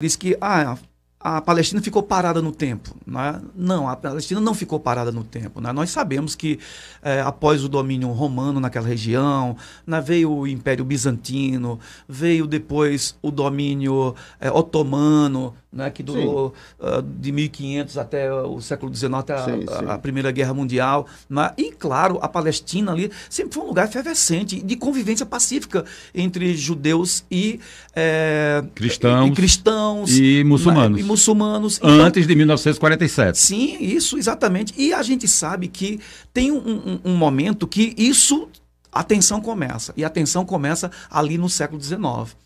diz que a Palestina ficou parada no tempo, né? Não, a Palestina não ficou parada no tempo, né? Nós sabemos que após o domínio romano naquela região, né, veio o Império Bizantino, veio depois o domínio otomano, né, que durou de 1500 até o século XIX, até a Primeira Guerra Mundial, né? E claro, a Palestina ali sempre foi um lugar efervescente de convivência pacífica entre judeus e cristãos e muçulmanos. Muçulmanos. Antes de 1947. Sim, isso, exatamente. E a gente sabe que tem um momento que a tensão começa. E a tensão começa ali no século XIX.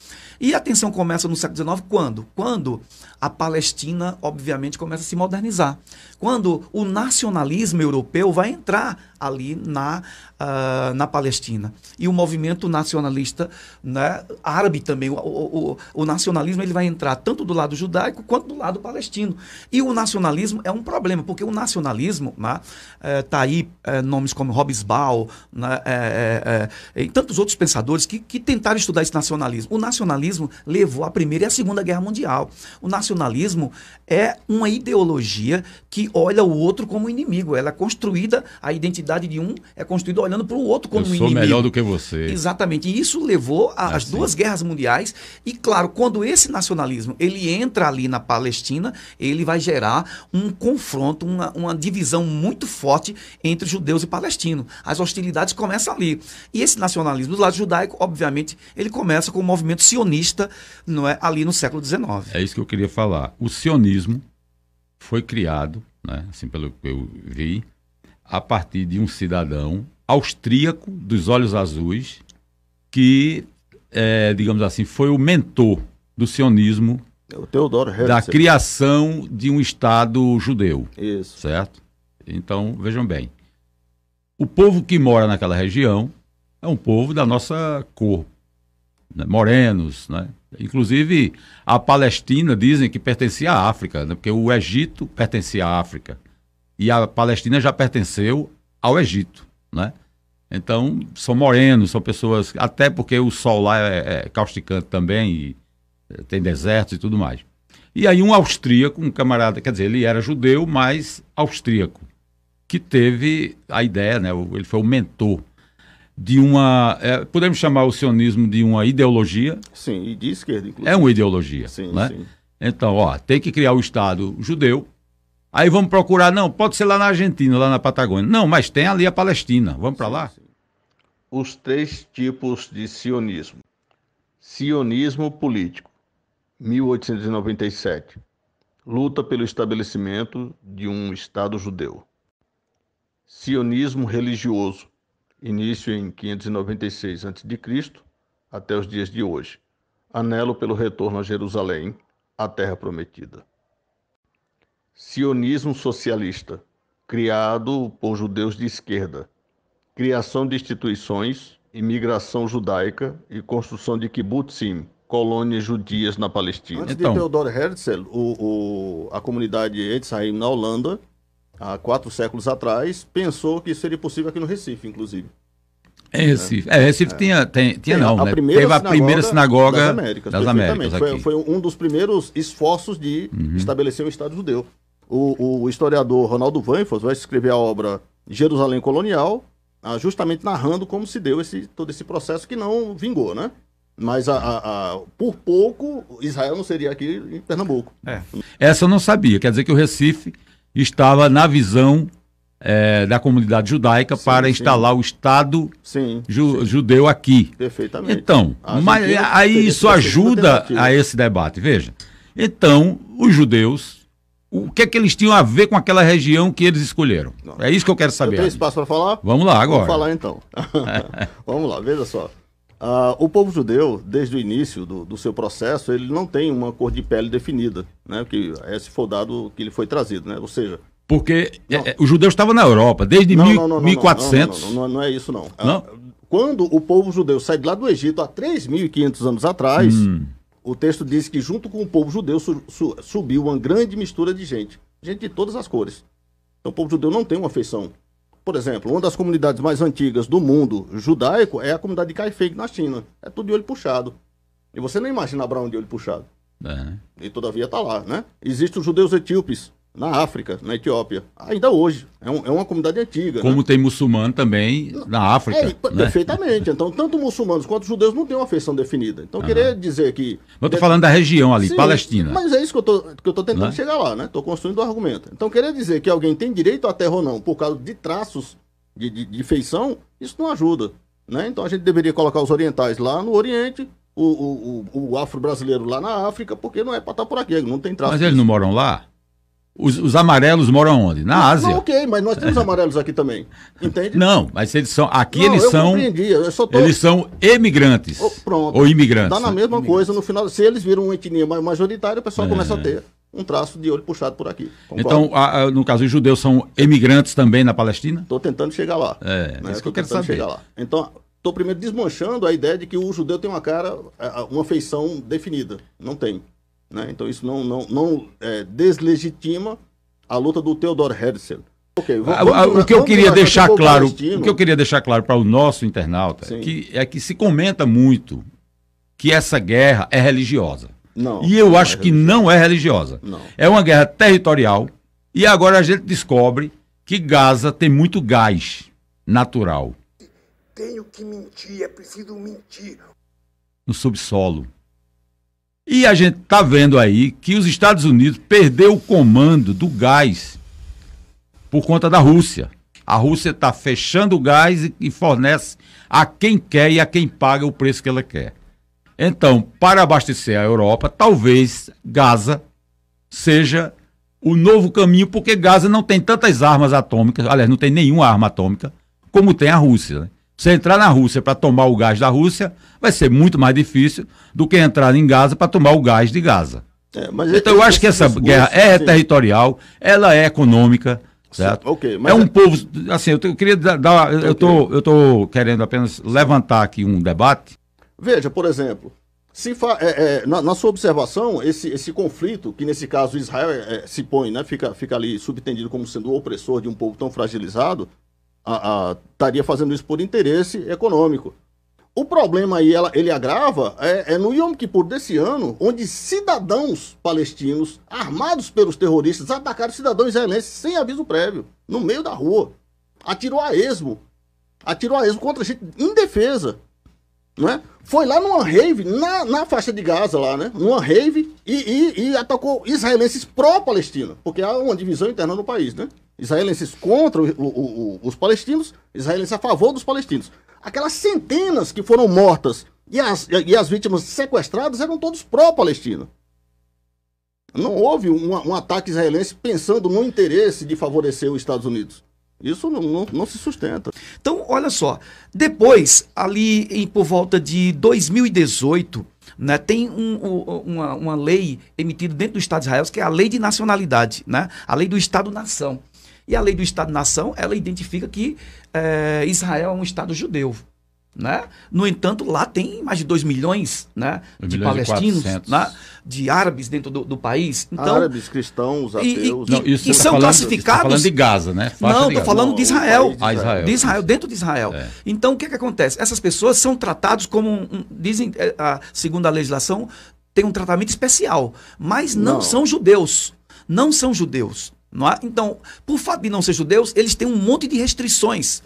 E a tensão começa no século XIX quando? Quando a Palestina, obviamente, começa a se modernizar. Quando o nacionalismo europeu vai entrar ali na Palestina. E o movimento nacionalista, né, árabe também, o nacionalismo ele vai entrar tanto do lado judaico quanto do lado palestino. E o nacionalismo é um problema, porque o nacionalismo, né, tá aí nomes como Hobsbawm, né, e tantos outros pensadores que tentaram estudar esse nacionalismo. O nacionalismo levou à Primeira e à Segunda Guerra Mundial. O nacionalismo é uma ideologia que olha o outro como inimigo. Ela é construída, a identidade de um é construída olhando para o outro como inimigo. Eu sou melhor do que você. Exatamente. E isso levou às duas guerras mundiais. E, claro, quando esse nacionalismo ele entra ali na Palestina, ele vai gerar um confronto, uma divisão muito forte entre judeus e palestinos. As hostilidades começam ali. E esse nacionalismo do lado judaico, obviamente, ele começa com o movimento sionista, não é, ali no século XIX. É isso que eu queria falar. O sionismo foi criado, né, assim pelo que eu vi, a partir de um cidadão austríaco dos olhos azuis que, digamos assim, foi o mentor do sionismo, o Theodor Herzl, da criação de um Estado judeu. Isso. Certo? Então, vejam bem, o povo que mora naquela região é um povo da nossa cor, né, morenos, né? Inclusive, a Palestina dizem que pertencia à África, né? Porque o Egito pertencia à África. E a Palestina já pertenceu ao Egito, né? Então, são morenos, são pessoas... Até porque o sol lá é causticante também, e tem desertos e tudo mais. E aí um austríaco, um camarada, quer dizer, ele era judeu, mas austríaco, que teve a ideia, né? Ele foi o mentor de uma... podemos chamar o sionismo de uma ideologia? Sim, e de esquerda, inclusive. É uma ideologia, sim, né? Sim. Então, tem que criar o Estado judeu. Aí vamos procurar, não, pode ser lá na Argentina, lá na Patagônia. Não, mas tem ali a Palestina, vamos para lá? Sim. Os 3 tipos de sionismo. Sionismo político, 1897. Luta pelo estabelecimento de um Estado judeu. Sionismo religioso, início em 596 a.C. até os dias de hoje. Anelo pelo retorno a Jerusalém, a terra prometida. Sionismo socialista, criado por judeus de esquerda. Criação de instituições, imigração judaica e construção de kibbutzim, colônias judias na Palestina. Antes de Theodor Herzl, a comunidade Edzheim na Holanda, há 4 séculos atrás, pensou que isso seria possível aqui no Recife, inclusive. Recife. Recife tinha não, né? Teve a primeira sinagoga das Américas aqui. Foi um dos primeiros esforços de estabelecer um Estado judeu. O historiador Ronaldo Weinfels vai escrever a obra Jerusalém Colonial, justamente narrando como se deu todo esse processo que não vingou, né? Mas por pouco Israel não seria aqui em Pernambuco. Essa eu não sabia, quer dizer que o Recife estava na visão da comunidade judaica para instalar o Estado judeu aqui. Perfeitamente. Então, mas aí isso ajuda a esse debate. Veja, então, os judeus, o que é que eles tinham a ver com aquela região que eles escolheram? Não. É isso que eu quero saber. Tem espaço para falar? Vamos lá agora. Vamos falar então. Vamos lá, veja só. O povo judeu, desde o início do seu processo, ele não tem uma cor de pele definida, né? Que esse foi o dado que ele foi trazido, né? Ou seja... Porque os judeus estavam na Europa, desde 1400... Não é isso, não. Quando o povo judeu sai de lá do Egito, há 3.500 anos atrás, o texto diz que junto com o povo judeu subiu uma grande mistura de gente de todas as cores. Então o povo judeu não tem uma feição. Por exemplo, uma das comunidades mais antigas do mundo judaico é a comunidade de Kaifeng, na China. É tudo de olho puxado. E você não imagina Abraão de olho puxado. É. E todavia está lá, né? Existem os judeus etíopes na África, na Etiópia, ainda hoje. É uma comunidade antiga. Como né? tem muçulmano também na África. Né? Perfeitamente. Então, tanto muçulmanos quanto judeus não têm uma afeição definida. Então, querer dizer que... Eu estou falando da região ali, Sim, Palestina. Mas é isso que eu estou tentando chegar lá, né? Estou construindo o argumento. Então, querer dizer que alguém tem direito à terra ou não, por causa de traços de feição, isso não ajuda. Né? Então, a gente deveria colocar os orientais lá no Oriente, o afro-brasileiro lá na África, porque não é para estar por aqui, não tem traços. Mas eles não moram lá? Os amarelos moram onde? Na Ásia. Não, ok, mas nós temos amarelos aqui também. Entende? Não, mas eles são. Aqui não, eles são. Eles são emigrantes. Pronto. Ou imigrantes. Dá na mesma coisa no final. Se eles viram uma etnia majoritária, o pessoal começa a ter um traço de olho puxado por aqui. Concordo? Então, no caso, os judeus são emigrantes também na Palestina? Estou tentando chegar lá. É isso que eu quero saber. Chegar lá. Então, estou primeiro desmanchando a ideia de que o judeu tem uma feição definida. Não tem. Né? Então isso não deslegitima a luta do Theodor Herzl. Okay, o que eu queria deixar claro para o nosso internauta é que se comenta muito que essa guerra é religiosa. Não, e eu acho que não é religiosa. Não. É uma guerra territorial e agora a gente descobre que Gaza tem muito gás natural. Tenho que mentir, é preciso mentir. No subsolo. E a gente está vendo aí que os Estados Unidos perdeu o comando do gás por conta da Rússia. A Rússia está fechando o gás e fornece a quem quer e a quem paga o preço que ela quer. Então, para abastecer a Europa, talvez Gaza seja o novo caminho, porque Gaza não tem tantas armas atômicas, aliás, não tem nenhuma arma atômica, como tem a Rússia, né? Você entrar na Rússia para tomar o gás da Rússia vai ser muito mais difícil do que entrar em Gaza para tomar o gás de Gaza. Então eu acho que essa guerra é territorial, ela é econômica, certo? Okay, é um povo, assim, eu queria dar, eu tô querendo apenas levantar aqui um debate. Veja, por exemplo, na sua observação, esse conflito, que nesse caso Israel se põe, né, fica ali subtendido como sendo o opressor de um povo tão fragilizado, estaria fazendo isso por interesse econômico. O problema aí, ele agrava, no Yom Kippur desse ano, onde cidadãos palestinos, armados pelos terroristas, atacaram cidadãos israelenses sem aviso prévio, no meio da rua. Atirou a esmo contra gente indefesa. Né? Foi lá numa rave, na faixa de Gaza lá, né? Numa rave e atacou israelenses pró-Palestina, porque há uma divisão interna no país, né? Israelenses contra os palestinos, israelenses a favor dos palestinos. Aquelas centenas que foram mortas e as vítimas sequestradas eram todos pró-Palestina. Não houve um ataque israelense pensando no interesse de favorecer os Estados Unidos. Isso não se sustenta. Então, olha só, depois, ali por volta de 2018, né, tem uma lei emitida dentro do Estado de Israel, que é a Lei de Nacionalidade, né, a Lei do Estado-nação. E a Lei do Estado-nação, ela identifica que Israel é um Estado judeu. Né? No entanto, lá tem mais de 2 milhões, né, de palestinos, né, de árabes dentro do país. Então, árabes, cristãos, ateus. E são classificados... Você falando de Gaza, né? Não, estou falando de Israel. Israel. De Israel, dentro de Israel. Então, o que acontece? Essas pessoas são tratadas como, dizem, segundo a legislação, tem um tratamento especial, mas não são judeus. Não são judeus. Não é? Então, por fato de não ser judeus, eles têm um monte de restrições.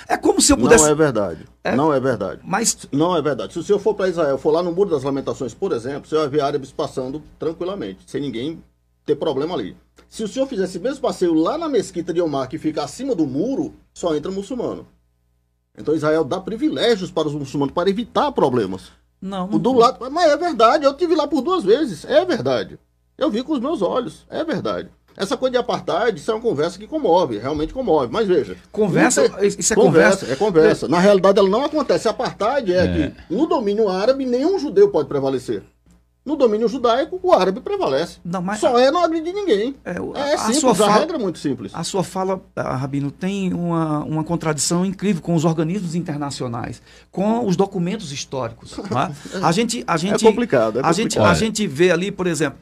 É como se eu pudesse... Não é verdade. Não é verdade. Mas... Não é verdade. Se o senhor for para Israel, for lá no Muro das Lamentações, por exemplo, você vai ver árabes passando tranquilamente, sem ninguém ter problema ali. Se o senhor fizer esse mesmo passeio lá na mesquita de Omar, que fica acima do muro, só entra muçulmano. Então Israel dá privilégios para os muçulmanos, para evitar problemas. Não. Do lado... Mas é verdade, eu estive lá por 2 vezes. É verdade. Eu vi com os meus olhos. É verdade. Essa coisa de apartheid, isso é uma conversa que comove, realmente comove. Mas veja... Isso é conversa? É conversa. Na realidade, ela não acontece. Apartheid que no domínio árabe, nenhum judeu pode prevalecer. No domínio judaico, o árabe prevalece. Não, mas... Só não agredir ninguém. Simples, a regra é muito simples. A sua fala, Rabino, tem uma contradição incrível com os organismos internacionais, com os documentos históricos. Não é? É complicado. A gente vê ali, por exemplo,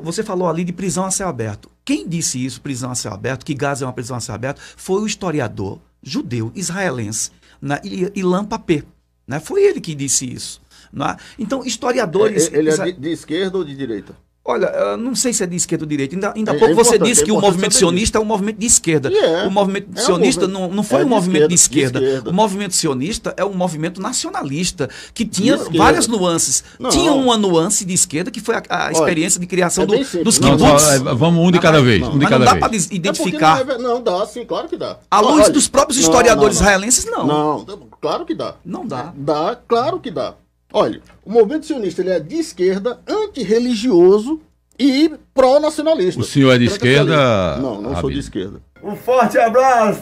você falou ali de prisão a céu aberto. Quem disse isso, prisão a céu aberto, que Gaza é uma prisão a céu aberto, foi o historiador judeu israelense, né, Ilan Pappé. Né? Foi ele que disse isso. Não é? Então, historiadores... Ele é de esquerda ou de direita? Olha, não sei se é de esquerda ou direita. Ainda há pouco você disse que o movimento sionista é um movimento de esquerda. O movimento sionista não foi um movimento de esquerda. O movimento sionista é um movimento nacionalista, que tinha várias nuances. Tinha uma nuance de esquerda, que foi a experiência de criação dos kibbutz. Vamos um de cada vez. Mas não dá para identificar. Não, dá sim, claro que dá. À luz dos próprios historiadores israelenses, não. Não, claro que dá. Não dá. Dá, claro que dá. Olha, o movimento sionista ele é de esquerda, antirreligioso e pró-nacionalista. O senhor é de esquerda? Não sou de esquerda. Um forte abraço!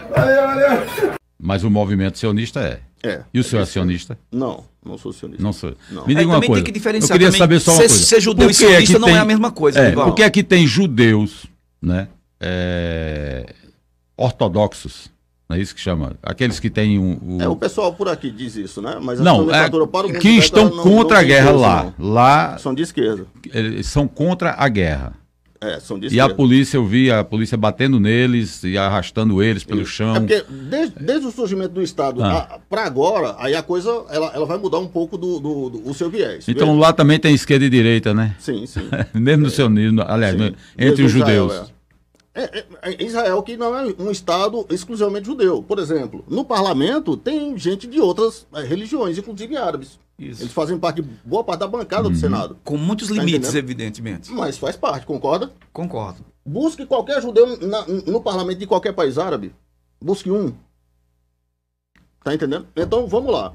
Valeu! Mas o movimento sionista é. E o senhor é sionista? Não sou sionista. Não sou. Não. Me diga uma coisa. Tem que diferenciar. Eu queria saber só uma coisa. Ser judeu e sionista não é a mesma coisa. Por que é que tem judeus, né? Ortodoxos, não é isso que chama? Aqueles que têm o pessoal por aqui diz isso, né? Mas não, que estão contra a guerra lá. Lá são de esquerda. Eles são contra a guerra. São de e esquerda. a polícia, eu vi a polícia batendo neles e arrastando eles pelo chão. Porque desde o surgimento do Estado para agora, aí a coisa ela vai mudar um pouco do seu viés. Então lá também tem esquerda e direita, né? Sim. Mesmo no sionismo, aliás, entre os judeus. Israel, que não é um Estado exclusivamente judeu. Por exemplo, no parlamento tem gente de outras religiões, inclusive árabes. Isso. Eles fazem parte de boa parte da bancada do Senado. Com muitos limites, evidentemente. Mas faz parte, concorda? Concordo. Busque qualquer judeu no parlamento de qualquer país árabe. Busque um. Tá entendendo? Então, vamos lá.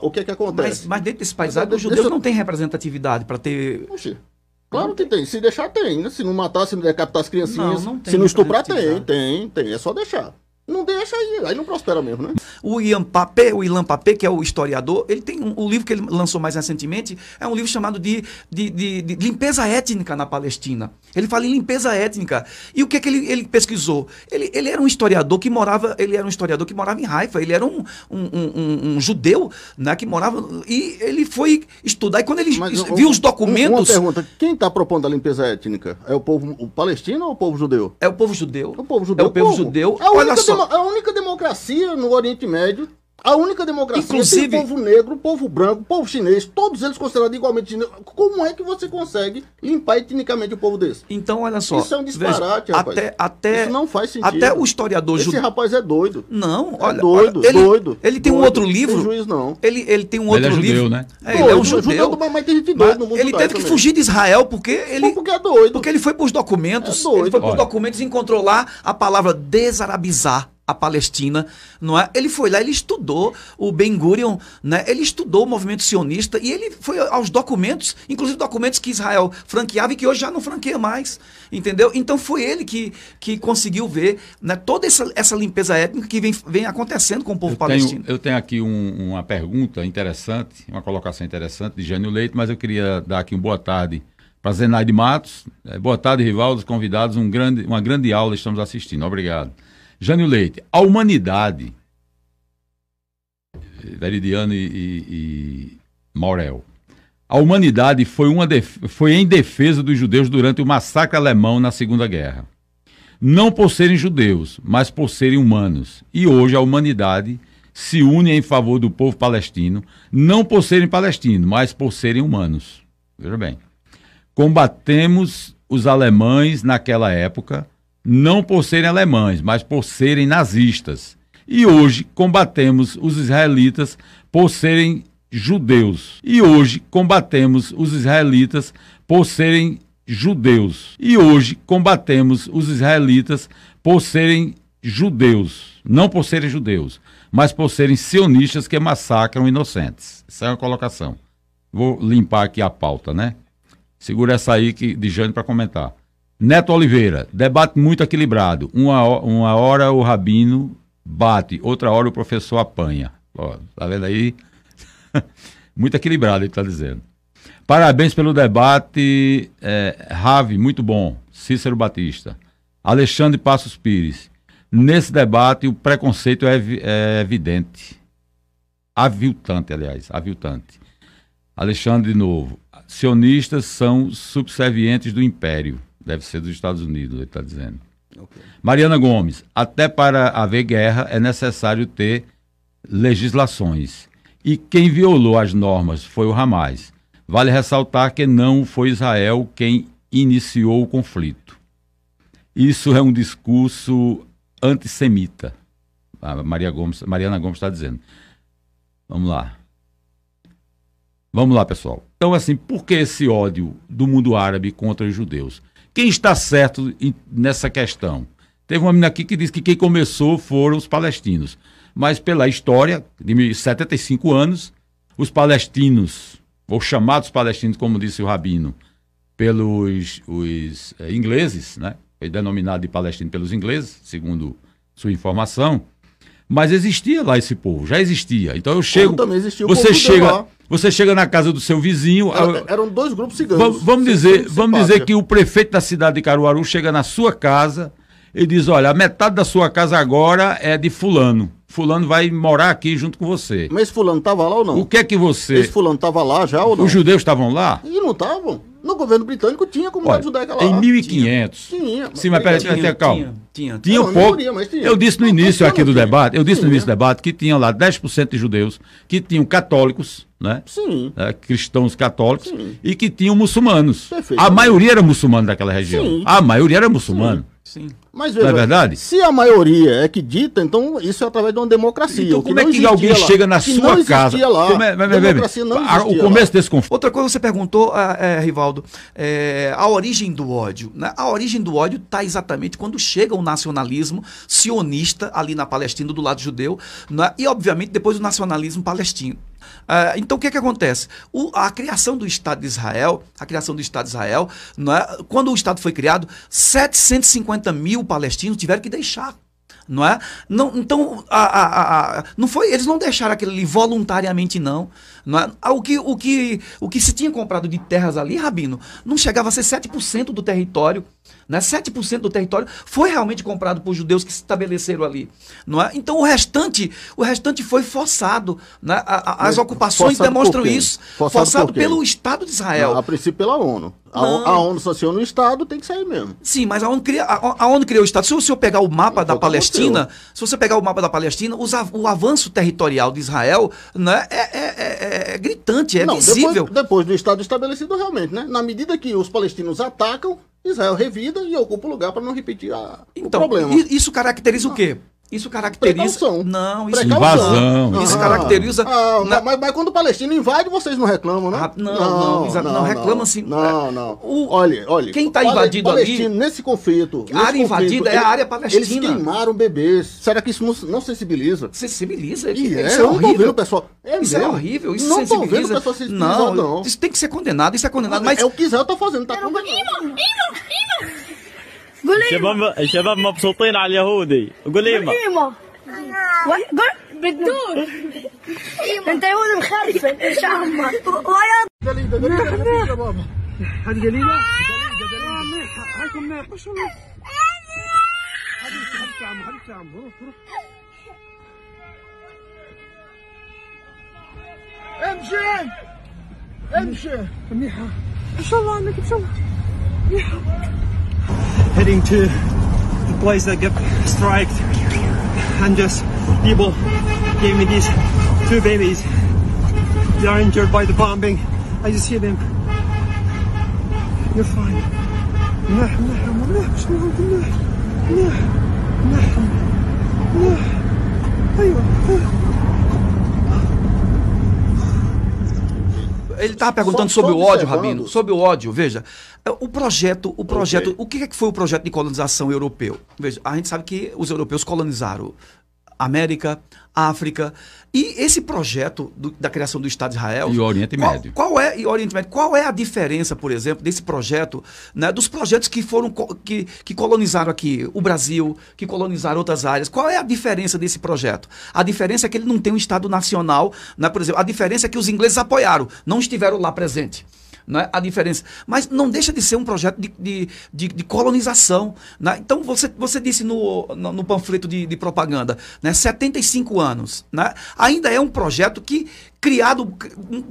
O que é que acontece? Mas dentro desse país árabe, o judeu não tem representatividade para ter... Oxi. Claro que tem. Se deixar, tem, né? Se não matar, se não decapitar as criancinhas, não tem, se não estuprar, tem. É só deixar. Não deixa aí não prospera mesmo, né? O Ilan Papé, que é o historiador, ele tem o livro que ele lançou mais recentemente, é um livro chamado de limpeza étnica na Palestina. Ele fala em limpeza étnica. E o que é que ele pesquisou? Ele era um historiador que morava em Haifa, ele era um judeu, né, que morava, e ele foi estudar, e quando ele viu os documentos... Uma pergunta, quem está propondo a limpeza étnica? É o povo palestino ou o povo judeu? É o povo judeu. O povo judeu. É o povo judeu. Olha só. A única democracia no Oriente Médio, a única democracia, inclusive, tem o povo negro, o povo branco, o povo chinês, todos eles considerados igualmente chineses. Como é que você consegue limpar etnicamente o povo desse? Então, olha só. Isso é um disparate, rapaz. Isso não faz sentido. Até o historiador judeu. Esse rapaz é doido. Não, olha. Doido. Ele tem um outro livro. Não tem juiz, não. Ele tem um outro livro. Judeu, né? Ele é um judeu. Mas tem gente doido no mundo. Ele teve que fugir de Israel porque porque é doido. Porque ele foi para os documentos. Ele foi para os documentos e encontrou lá a palavra desarabizar a Palestina, não é? Ele foi lá, ele estudou o Ben Gurion, né? Ele estudou o movimento sionista e ele foi aos documentos, inclusive documentos que Israel franqueava e que hoje já não franqueia mais, entendeu? Então foi ele que conseguiu ver, né, toda essa limpeza étnica que vem acontecendo com o povo palestino. Eu tenho aqui uma pergunta interessante, uma colocação interessante de Jânio Leite, mas eu queria dar aqui uma boa tarde para Zenaide Matos. Boa tarde, Rivaldo, convidados, uma grande aula estamos assistindo. Obrigado. Jânio Leite, a humanidade, Veridiano e Maurel, a humanidade foi em defesa dos judeus durante o massacre alemão na Segunda Guerra. Não por serem judeus, mas por serem humanos. E hoje a humanidade se une em favor do povo palestino, não por serem palestinos, mas por serem humanos. Veja bem. Combatemos os alemães naquela época, não por serem alemães, mas por serem nazistas. E hoje combatemos os israelitas por serem judeus. E hoje combatemos os israelitas por serem judeus. E hoje combatemos os israelitas por serem judeus. Não por serem judeus, mas por serem sionistas que massacram inocentes. Essa é uma colocação. Vou limpar aqui a pauta, né? Segura essa aí de Jânio para comentar. Neto Oliveira, debate muito equilibrado. Uma hora o rabino bate, outra hora o professor apanha. Ó, tá vendo aí? Muito equilibrado, ele está dizendo. Parabéns pelo debate, Rave, muito bom. Cícero Batista. Alexandre Passos Pires. Nesse debate o preconceito é evidente. Aviltante, aliás, aviltante. Alexandre de novo. Sionistas são subservientes do império. Deve ser dos Estados Unidos, ele está dizendo. Okay. Mariana Gomes, até para haver guerra é necessário ter legislações. E quem violou as normas foi o Hamas. Vale ressaltar que não foi Israel quem iniciou o conflito. Isso é um discurso antissemita. A Mariana Gomes está dizendo. Vamos lá. Vamos lá, pessoal. Então, assim, por que esse ódio do mundo árabe contra os judeus? Quem está certo nessa questão? Teve uma menina aqui que disse que quem começou foram os palestinos. Mas pela história, de 75 anos, os palestinos, ou chamados palestinos, como disse o Rabino, pelos ingleses, né? Foi denominado de palestino pelos ingleses, segundo sua informação. Mas existia lá esse povo, já existia. Então eu chego, você chega na casa do seu vizinho. Eram dois grupos ciganos. Vamos dizer que o prefeito da cidade de Caruaru chega na sua casa e diz: olha, a metade da sua casa agora é de fulano. Fulano vai morar aqui junto com você. Mas esse fulano estava lá ou não? O que é que você... Esse fulano estava lá já ou não? Os judeus estavam lá? E não estavam. No governo britânico tinha comunidade judaica lá. Em 1500. Tinha. Sim, mas peraí, calma. Tinha um pouco. Eu disse no início aqui do debate, que tinha lá 10% de judeus, que tinham católicos, né? Sim. Cristãos católicos, sim, e que tinham muçulmanos. A maioria era muçulmano daquela região. Sim. A maioria era muçulmano. Sim. Mas veja, não é verdade? Se a maioria é que dita, então isso é através de uma democracia. Então como é que alguém chega na sua casa? Democracia não existia o começo desse conflito. Outra coisa que você perguntou, Rivaldo, a origem do ódio. Né? A origem do ódio está exatamente quando chega o nacionalismo sionista ali na Palestina, do lado judeu, né? E obviamente depois o nacionalismo palestino. Então o que acontece? A criação do Estado de Israel, né? Quando o Estado foi criado, 750 mil palestinos tiveram que deixar. Não é? Não, então, não foi, eles não deixaram aquilo ali voluntariamente, não. Não é? O que se tinha comprado de terras ali, Rabino, não chegava a ser 7% do território. Né? 7% do território foi realmente comprado por judeus que se estabeleceram ali. Não é? Então o restante foi forçado. Né? As ocupações demonstram isso. Forçado pelo Estado de Israel. A princípio pela ONU. A ONU sanciona o Estado, tem que sair mesmo. Sim, mas a ONU criou o Estado. Se você pegar o mapa da Palestina, o avanço territorial de Israel, né, é gritante, é visível. Depois do Estado estabelecido, realmente, né? Na medida que os palestinos atacam, Israel revida e ocupa o lugar para não repetir o problema. Isso caracteriza o quê? Isso caracteriza... Precaução. Não, isso... Invasão. Isso caracteriza... Mas quando o palestino invade, vocês não reclamam, né? Não reclamam assim. Não. Olha. Quem está invadido ali... Nesse conflito... A área invadida é a área palestina. Eles queimaram bebês. Será que isso não sensibiliza? Sensibiliza? Isso é horrível, pessoal. Isso é horrível. Isso não sensibiliza. Não estou vendo o pessoal não. Isso tem que ser condenado. Isso é condenado. Mas é o que Israel está fazendo. Está condenado. الشباب مبسوطين على اليهودي قول ايمه بالدور انت يهودي مخرفن ايش عمك دليل يا بابا هذه دليله هاكم ميح ما شاء الله حبيبتي يا عم روح امشي منيحه ما شاء الله عنك ما شاء الله منيحه heading to the place that got striked and just people gave me these two babies. They are injured by the bombing. I just see them. You're fine. Ele estava perguntando sobre o ódio, Rabino, sobre o ódio. Veja, o projeto, o que foi o projeto de colonização europeu? Veja, a gente sabe que os europeus colonizaram América, África, e esse projeto da criação do Estado de Israel... E o Oriente Médio. Qual é a diferença, por exemplo, desse projeto, né, dos projetos que colonizaram aqui o Brasil, que colonizaram outras áreas? Qual é a diferença desse projeto? A diferença é que ele não tem um Estado nacional, né, por exemplo, a diferença é que os ingleses apoiaram, não estiveram lá presentes. Não é? A diferença. Mas não deixa de ser um projeto de colonização. Né? Então, você disse no panfleto de propaganda, né? 75 anos. Né? Ainda é um projeto que, criado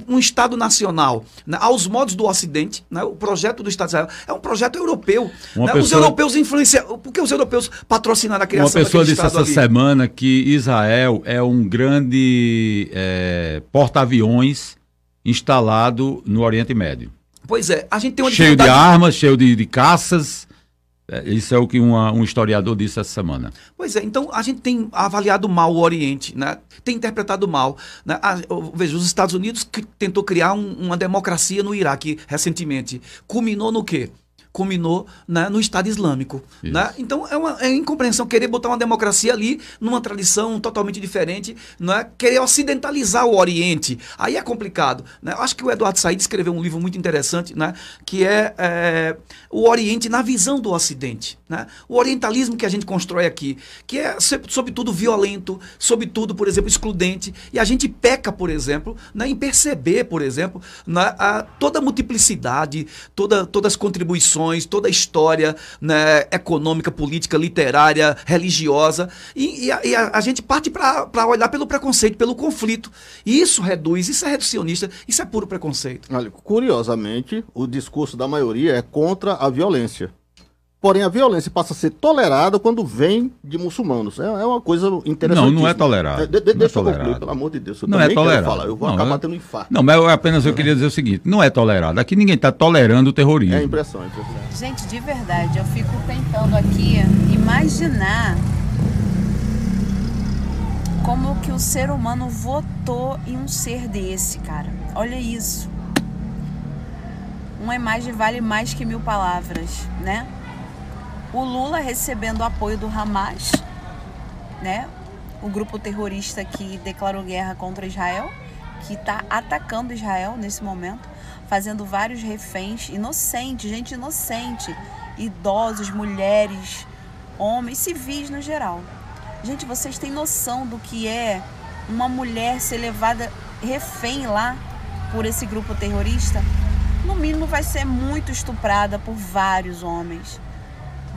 um Estado nacional, né? Aos modos do Ocidente, né? O projeto do Estado de Israel é um projeto europeu. Né? Os europeus influenciam. Por que os europeus patrocinaram a criação Uma pessoa daquele disse Estado essa ali? semana que Israel é um grande porta-aviões instalado no Oriente Médio. Pois é, a gente tem uma Cheio de dificuldade. armas, cheio de caças. Isso é o que um historiador disse essa semana. Pois é, então a gente tem avaliado mal o Oriente, né? Tem interpretado mal. Né? Veja, os Estados Unidos tentou criar uma democracia no Iraque recentemente. Culminou no quê? Culminou, né, no Estado Islâmico. Né? Então é incompreensão querer botar uma democracia ali numa tradição totalmente diferente, né? Querer ocidentalizar o Oriente. Aí é complicado. Né? Eu acho que o Eduardo Said escreveu um livro muito interessante, né? Que é o Oriente na visão do Ocidente. Né? O orientalismo que a gente constrói aqui, que é sobretudo violento, sobretudo, por exemplo, excludente. E a gente peca, por exemplo, né, em perceber, por exemplo, né, toda a multiplicidade, todas as contribuições, toda a história, né, econômica, política, literária, religiosa, e a gente parte para olhar pelo preconceito, pelo conflito. E isso reduz, isso é reducionista, isso é puro preconceito. Olha, curiosamente, o discurso da maioria é contra a violência. Porém, a violência passa a ser tolerada quando vem de muçulmanos. É uma coisa interessante. Não é tolerado. Deixa eu concluir, pelo amor de Deus. Eu não é tolerado. Falar. Eu vou acabar tendo um infarto. Não, mas eu queria dizer o seguinte, não é tolerado. Aqui ninguém está tolerando o terrorismo. É a impressão. Gente, de verdade, eu fico tentando aqui imaginar como que o ser humano votou em um ser desse, cara. Olha isso. Uma imagem vale mais que 1000 palavras, né? O Lula recebendo o apoio do Hamas, né? O grupo terrorista que declarou guerra contra Israel, que está atacando Israel nesse momento, fazendo vários reféns inocentes, gente inocente, idosos, mulheres, homens, civis no geral. Gente, vocês têm noção do que é uma mulher ser levada refém lá por esse grupo terrorista? No mínimo vai ser muito estuprada por vários homens.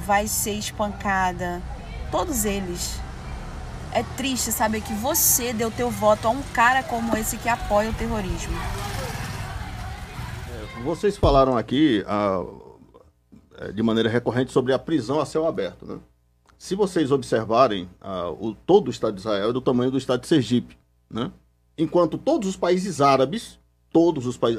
Vai ser espancada, todos eles. É triste saber que você deu teu voto a um cara como esse que apoia o terrorismo. Vocês falaram aqui de maneira recorrente sobre a prisão a céu aberto, né? Se vocês observarem, todo o Estado de Israel é do tamanho do Estado de Sergipe, né? Enquanto todos os países árabes,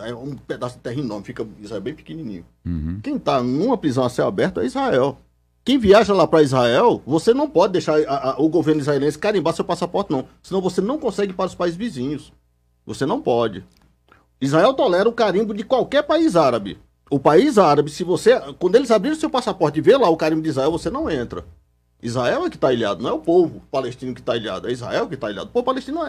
é um pedaço de terra enorme, fica Israel bem pequenininho. Uhum. Quem está numa prisão a céu aberto é Israel. Quem viaja lá para Israel, você não pode deixar o governo israelense carimbar seu passaporte, não. Senão você não consegue ir para os países vizinhos. Você não pode. Israel tolera o carimbo de qualquer país árabe. O país árabe, quando eles abrirem seu passaporte e ver lá o carimbo de Israel, você não entra. Israel é que está ilhado, não é o povo palestino que está ilhado, é Israel que está ilhado. O povo palestino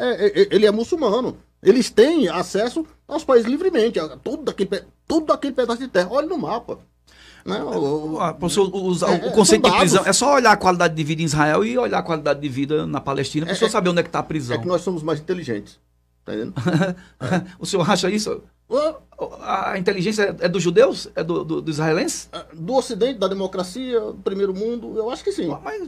ele é muçulmano. Eles têm acesso aos países livremente, a todo aquele pedaço de terra. Olha no mapa. O conceito de prisão é só olhar a qualidade de vida em Israel e olhar a qualidade de vida na Palestina para o senhor saber onde é que está a prisão. É que nós somos mais inteligentes, tá entendendo? O senhor acha isso? A inteligência é dos judeus? É do israelense? Do Ocidente, da democracia, do primeiro mundo, eu acho que sim. Mas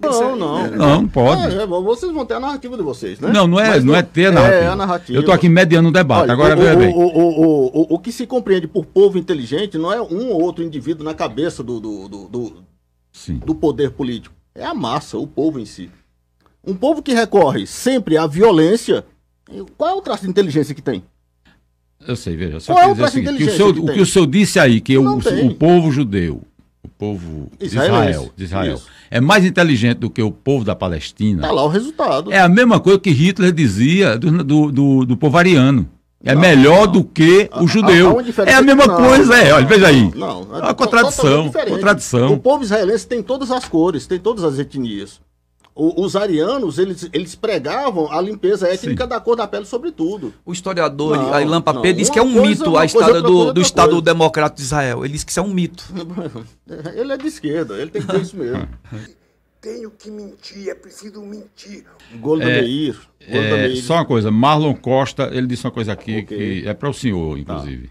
não pode. Vocês vão ter a narrativa de vocês, né? Não é ter a narrativa. É a narrativa. Eu estou aqui mediando um debate. Olha, agora veja bem. O que se compreende por povo inteligente não é um ou outro indivíduo na cabeça do poder político. É a massa, o povo em si. Um povo que recorre sempre à violência, qual é o traço de inteligência que tem? Eu sei, veja, só quer dizer o seguinte, o que o senhor disse aí, que o povo judeu, o povo de Israel, é mais inteligente do que o povo da Palestina. Está lá o resultado. É a mesma coisa que Hitler dizia do povo ariano. É melhor do que o judeu. É a mesma coisa, olha, veja aí. É uma contradição. O povo israelense tem todas as cores, tem todas as etnias. Os arianos, eles pregavam a limpeza étnica da cor da pele, sobretudo. O historiador Ilan Pappé diz que é um mito a história do Estado Democrático de Israel. Ele diz que isso é um mito. Ele é de esquerda, ele tem que ter isso mesmo. Tenho que mentir, é preciso mentir. Golda Meir. Só uma coisa, Marlon Costa, ele disse uma coisa aqui que é para o senhor, inclusive.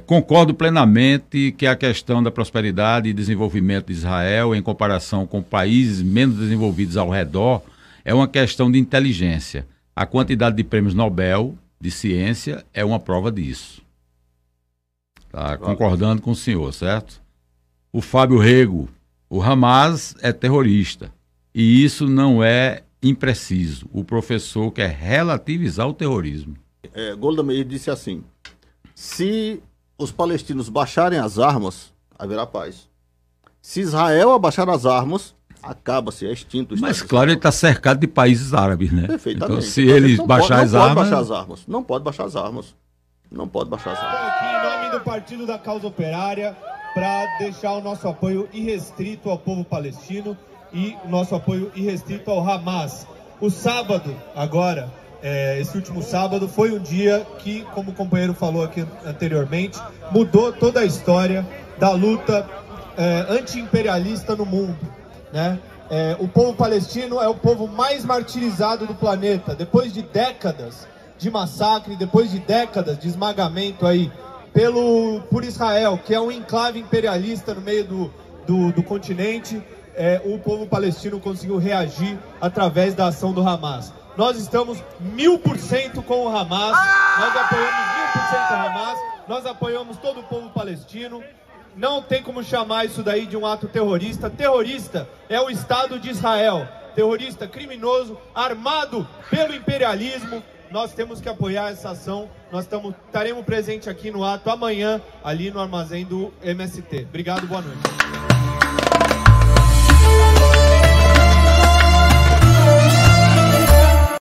Concordo plenamente que a questão da prosperidade e desenvolvimento de Israel, em comparação com países menos desenvolvidos ao redor, é uma questão de inteligência. A quantidade de prêmios Nobel de ciência é uma prova disso. Tá concordando com o senhor, certo? O Fábio Rego, o Hamas é terrorista. E isso não é impreciso. O professor quer relativizar o terrorismo. Golda Meir disse assim: se os palestinos baixarem as armas, haverá paz. Se Israel abaixar as armas, acaba-se, é extinto o Estado. Mas claro, ele está cercado de países árabes, né? Perfeitamente. Então, se ele baixar as armas... Não pode baixar as armas. Não pode baixar as armas. Estou aqui em nome do Partido da Causa Operária para deixar o nosso apoio irrestrito ao povo palestino e o nosso apoio irrestrito ao Hamas. O sábado, agora, esse último sábado, foi um dia que, como o companheiro falou aqui anteriormente, mudou toda a história da luta anti-imperialista no mundo, né? O povo palestino é o povo mais martirizado do planeta. Depois de décadas de massacre, depois de décadas de esmagamento aí por Israel, que é um enclave imperialista no meio do continente, o povo palestino conseguiu reagir através da ação do Hamas. Nós estamos 1000% com o Hamas, nós apoiamos 1000% o Hamas, nós apoiamos todo o povo palestino. Não tem como chamar isso daí de um ato terrorista. Terrorista é o Estado de Israel. Terrorista criminoso, armado pelo imperialismo. Nós temos que apoiar essa ação. Nós estaremos presentes aqui no ato amanhã, ali no armazém do MST. Obrigado, boa noite.